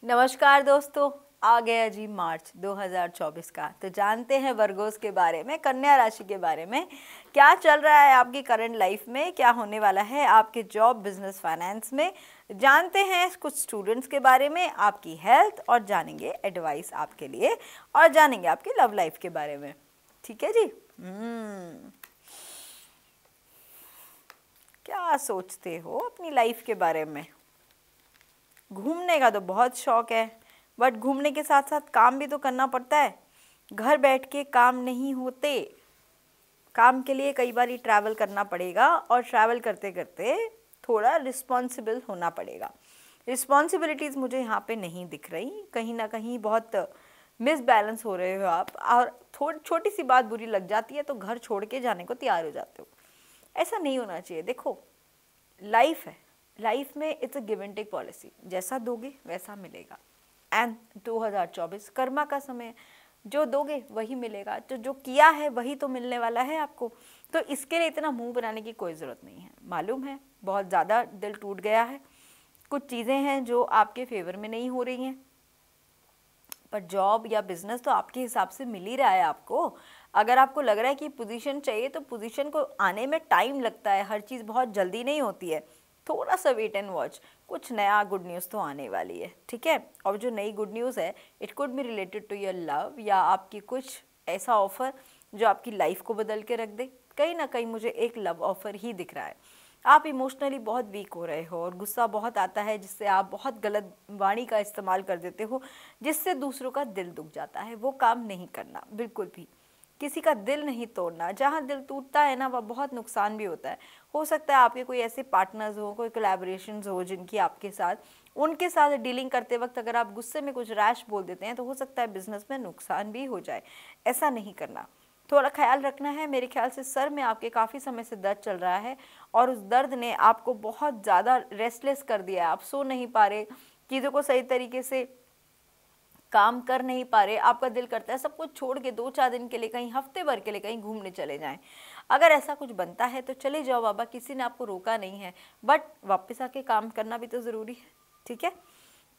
नमस्कार दोस्तों, आ गया जी मार्च 2024 का। तो जानते हैं वर्गोस के बारे में, कन्या राशि के बारे में, क्या चल रहा है आपकी करंट लाइफ में, क्या होने वाला है आपके जॉब, बिजनेस, फाइनेंस में। जानते हैं कुछ स्टूडेंट्स के बारे में, आपकी हेल्थ, और जानेंगे एडवाइस आपके लिए, और जानेंगे आपकी लव लाइफ के बारे में। ठीक है जी। क्या सोचते हो अपनी लाइफ के बारे में? घूमने का तो बहुत शौक है, बट घूमने के साथ साथ काम भी तो करना पड़ता है। घर बैठ के काम नहीं होते, काम के लिए कई बार ट्रैवल करना पड़ेगा, और ट्रैवल करते करते थोड़ा रिस्पॉन्सिबल होना पड़ेगा। रिस्पॉन्सिबिलिटीज़ मुझे यहाँ पे नहीं दिख रही, कहीं ना कहीं बहुत मिसबैलेंस हो रहे हो आप, और थोड़ी छोटी सी बात बुरी लग जाती है तो घर छोड़ के जाने को तैयार हो जाते हो। ऐसा नहीं होना चाहिए। देखो, लाइफ है, लाइफ में it's a give and take policy, जैसा दोगे वैसा मिलेगा। एंड 2024 कर्मा का समय है, जो दोगे वही मिलेगा, तो जो किया है वही तो मिलने वाला है आपको। तो इसके लिए इतना मुंह बनाने की कोई ज़रूरत नहीं है। मालूम है बहुत ज़्यादा दिल टूट गया है, कुछ चीज़ें हैं जो आपके फेवर में नहीं हो रही हैं, पर जॉब या बिजनेस तो आपके हिसाब से मिल ही रहा है आपको। अगर आपको लग रहा है कि पोजीशन चाहिए, तो पोजीशन को आने में टाइम लगता है, हर चीज़ बहुत जल्दी नहीं होती है। थोड़ा सा वेट एंड वॉच, कुछ नया गुड न्यूज़ तो आने वाली है। ठीक है, और जो नई गुड न्यूज़ है, it could be related to your love, या आपकी कुछ ऐसा ऑफर जो आपकी लाइफ को बदल के रख दे। कहीं ना कहीं मुझे एक लव ऑफर ही दिख रहा है। आप इमोशनली बहुत वीक हो रहे हो, और गुस्सा बहुत आता है, जिससे आप बहुत गलत वाणी का इस्तेमाल कर देते हो, जिससे दूसरों का दिल दुख जाता है। वो काम नहीं करना बिल्कुल भी, किसी का दिल नहीं तोड़ना। जहाँ दिल टूटता है ना, वह बहुत नुकसान भी होता है। हो सकता है आपके कोई ऐसे पार्टनर्स हो, कोई कोलैबोरेशंस हो जिनकी आपके साथ, उनके साथ डीलिंग करते वक्त अगर आप गुस्से में कुछ रैश बोल देते हैं, तो हो सकता है बिजनेस में नुकसान भी हो जाए। ऐसा नहीं करना, थोड़ा ख्याल रखना है। मेरे ख्याल से सर में आपके काफ़ी समय से दर्द चल रहा है, और उस दर्द ने आपको बहुत ज़्यादा रेस्टलेस कर दिया है। आप सो नहीं पा रहे, चीज़ों को सही तरीके से काम कर नहीं पा रहे। आपका दिल करता है सब कुछ छोड़ के 2-4 दिन के लिए, कहीं हफ्ते भर के लिए कहीं घूमने चले जाएं। अगर ऐसा कुछ बनता है तो चले जाओ बाबा, किसी ने आपको रोका नहीं है, बट वापस आके काम करना भी तो ज़रूरी है। ठीक है,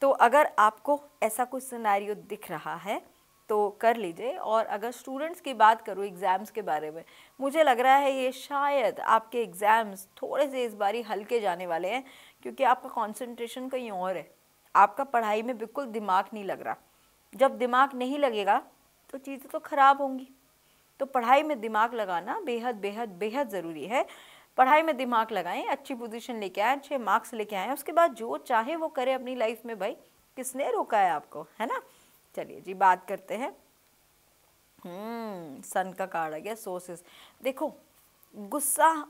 तो अगर आपको ऐसा कुछ सिनेरियो दिख रहा है तो कर लीजिए। और अगर स्टूडेंट्स की बात करूँ एग्ज़ाम्स के बारे में, मुझे लग रहा है ये शायद आपके एग्ज़ाम्स थोड़े से इस बारी हल्के जाने वाले हैं, क्योंकि आपका कंसंट्रेशन कहीं और है। आपका पढ़ाई में बिल्कुल दिमाग नहीं लग रहा। जब दिमाग नहीं लगेगा तो चीज़ें तो ख़राब होंगी। तो पढ़ाई में दिमाग लगाना बेहद बेहद बेहद ज़रूरी है। पढ़ाई में दिमाग लगाएं, अच्छी पोजीशन लेके आएँ, अच्छे मार्क्स लेके आएँ, उसके बाद जो चाहे वो करे अपनी लाइफ में। भाई किसने रोका है आपको, है ना। चलिए जी, बात करते हैं। सन का कार्ड आ गया, सोर्सेस। देखो, गुस्सा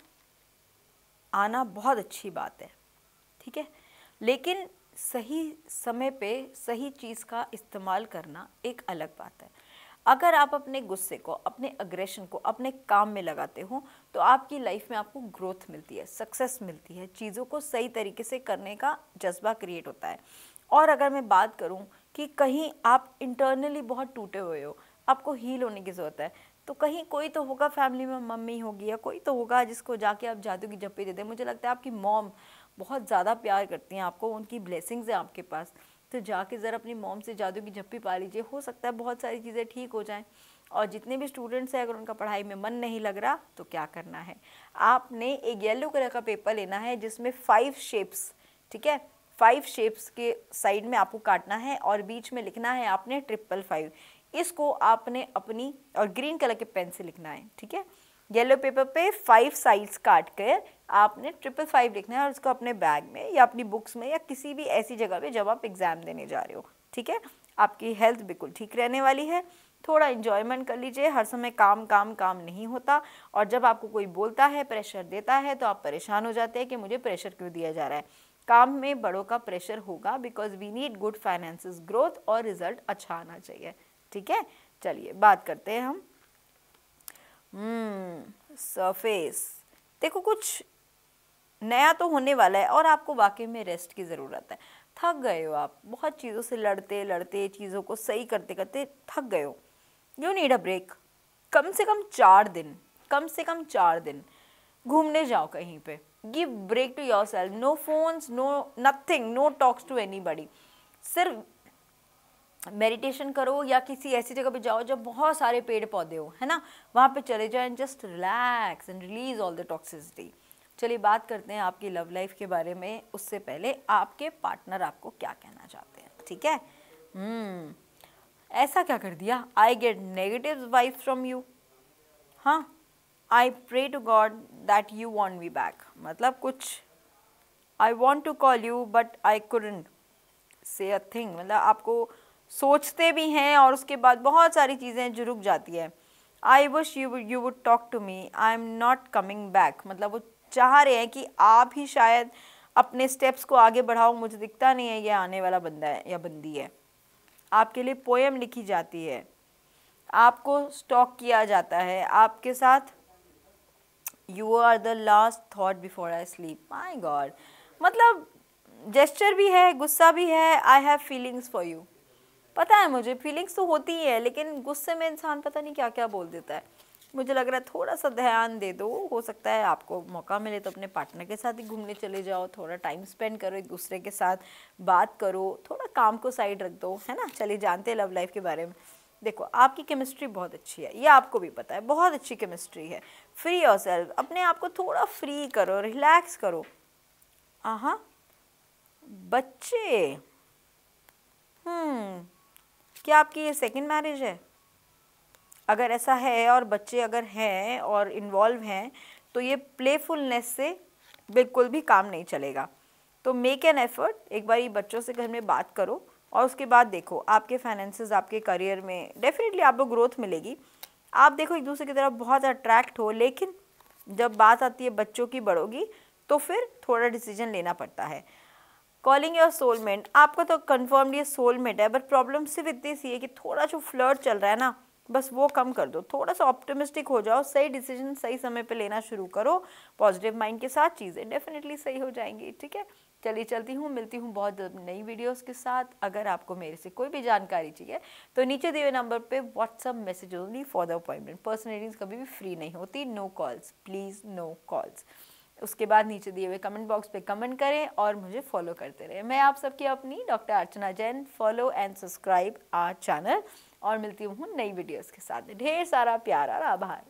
आना बहुत अच्छी बात है, ठीक है, लेकिन सही समय पे सही चीज़ का इस्तेमाल करना एक अलग बात है। अगर आप अपने गुस्से को, अपने अग्रेशन को अपने काम में लगाते हो, तो आपकी लाइफ में आपको ग्रोथ मिलती है, सक्सेस मिलती है, चीज़ों को सही तरीके से करने का जज्बा क्रिएट होता है। और अगर मैं बात करूं कि कहीं आप इंटरनली बहुत टूटे हुए हो, आपको हील होने की ज़रूरत है, तो कहीं कोई तो होगा फैमिली में, मम्मी होगी या कोई तो होगा जिसको जाके आप जादू की झप्पी दे दें। मुझे लगता है आपकी मॉम बहुत ज़्यादा प्यार करती हैं आपको, उनकी ब्लेसिंग्स हैं आपके पास। तो जाके ज़रा अपनी मॉम से जादू की झप्पी पा लीजिए, हो सकता है बहुत सारी चीज़ें ठीक हो जाएं। और जितने भी स्टूडेंट्स हैं, अगर उनका पढ़ाई में मन नहीं लग रहा, तो क्या करना है, आपने एक येलो कलर का पेपर लेना है जिसमें 5 शेप्स, ठीक है, 5 शेप्स के साइड में आपको काटना है, और बीच में लिखना है आपने 555। इसको आपने अपनी, और ग्रीन कलर के पेन से लिखना है, ठीक है। येलो पेपर पे 5 साइड्स काट कर आपने 555 लिखना है, और उसको अपने बैग में या अपनी बुक्स में या किसी भी ऐसी जगह पे जब आप एग्जाम देने जा रहे हो, ठीक है। आपकी हेल्थ बिल्कुल ठीक रहने वाली है। थोड़ा इन्जॉयमेंट कर लीजिए, हर समय काम काम काम नहीं होता। और जब आपको कोई बोलता है, प्रेशर देता है, तो आप परेशान हो जाते हैं कि मुझे प्रेशर क्यों दिया जा रहा है। काम में बड़ों का प्रेशर होगा, because we need good finances, growth और रिजल्ट अच्छा आना चाहिए, ठीक है। चलिए बात करते हैं हम सरफेस। देखो, कुछ नया तो होने वाला है, और आपको वाकई में रेस्ट की ज़रूरत है। थक गए हो आप, बहुत चीज़ों से लड़ते लड़ते, चीज़ों को सही करते करते थक गए हो। You need a break. कम से कम 4 दिन, कम से कम 4 दिन घूमने जाओ कहीं पे। Give break to yourself. No phones, no nothing, no talks to anybody. सिर्फ मेडिटेशन करो या किसी ऐसी जगह पे जाओ जब बहुत सारे पेड़ पौधे हो, है ना, वहाँ पे चले जाओ and just relax and release all the toxicity. चलिए बात करते हैं आपकी लव लाइफ के बारे में। उससे पहले आपके पार्टनर आपको क्या कहना चाहते हैं, ठीक है। ऐसा क्या कर दिया, I get negative vibes from you. हाँ, I pray to God that you want me back, मतलब कुछ I want to call you but I couldn't say a thing, मतलब आपको सोचते भी हैं और उसके बाद बहुत सारी चीज़ें जो रुक जाती है। I wish you would talk to me, I am not coming back, मतलब वो चाह रहे हैं कि आप ही शायद अपने स्टेप्स को आगे बढ़ाओ, मुझे दिखता नहीं है ये आने वाला बंदा है या बंदी है। आपके लिए पोएम लिखी जाती है, आपको स्टॉक किया जाता है, आपके साथ you are the last thought before I sleep. My god, मतलब जेस्चर भी है, गुस्सा भी है। I have feelings for you, पता है मुझे फीलिंग्स तो होती ही है, लेकिन गुस्से में इंसान पता नहीं क्या क्या बोल देता है। मुझे लग रहा है थोड़ा सा ध्यान दे दो, हो सकता है आपको मौका मिले तो अपने पार्टनर के साथ ही घूमने चले जाओ, थोड़ा टाइम स्पेंड करो, एक दूसरे के साथ बात करो, थोड़ा काम को साइड रख दो, है ना। चलिए जानते हैं लव लाइफ के बारे में। देखो आपकी केमिस्ट्री बहुत अच्छी है, ये आपको भी पता है, बहुत अच्छी केमिस्ट्री है। फ्री योरसेल्फ, अपने आप को थोड़ा फ्री करो, रिलैक्स करो। हाँ, बच्चे, क्या आपकी ये सेकंड मैरिज है? अगर ऐसा है और बच्चे अगर हैं और इन्वॉल्व हैं तो ये प्लेफुलनेस से बिल्कुल भी काम नहीं चलेगा। तो मेक एन एफर्ट, एक बार ये बच्चों से घर में बात करो और उसके बाद देखो आपके फाइनेंसेस, आपके करियर में डेफिनेटली आपको ग्रोथ मिलेगी। आप देखो एक दूसरे की तरफ बहुत अट्रैक्ट हो, लेकिन जब बात आती है बच्चों की, बढ़ोगी तो फिर थोड़ा डिसीजन लेना पड़ता है। कॉलिंग योर सोलमेट, आपका तो कन्फर्म ये सोलमेट है, बट प्रॉब्लम सिर्फ इतनी सी है कि थोड़ा जो फ्लर्ट चल रहा है ना, बस वो कम कर दो, थोड़ा सा ऑप्टिमिस्टिक हो जाओ, सही डिसीजन सही समय पे लेना शुरू करो, पॉजिटिव माइंड के साथ चीज़ें डेफिनेटली सही हो जाएंगी, ठीक है। चलिए चलती हूँ, मिलती हूँ बहुत जल्द नई वीडियोस के साथ। अगर आपको मेरे से कोई भी जानकारी चाहिए तो नीचे दिए हुए नंबर पे WhatsApp message only for the appointment. Personal readings कभी भी फ्री नहीं होती, no calls, please no calls. उसके बाद नीचे दिए हुए कमेंट बॉक्स पे कमेंट करें और मुझे फॉलो करते रहें। मैं आप सबकी अपनी doctor Archana Jain. Follow and subscribe our channel और मिलती हूँ नई वीडियोस के साथ। ढेर सारा प्यार और आभार।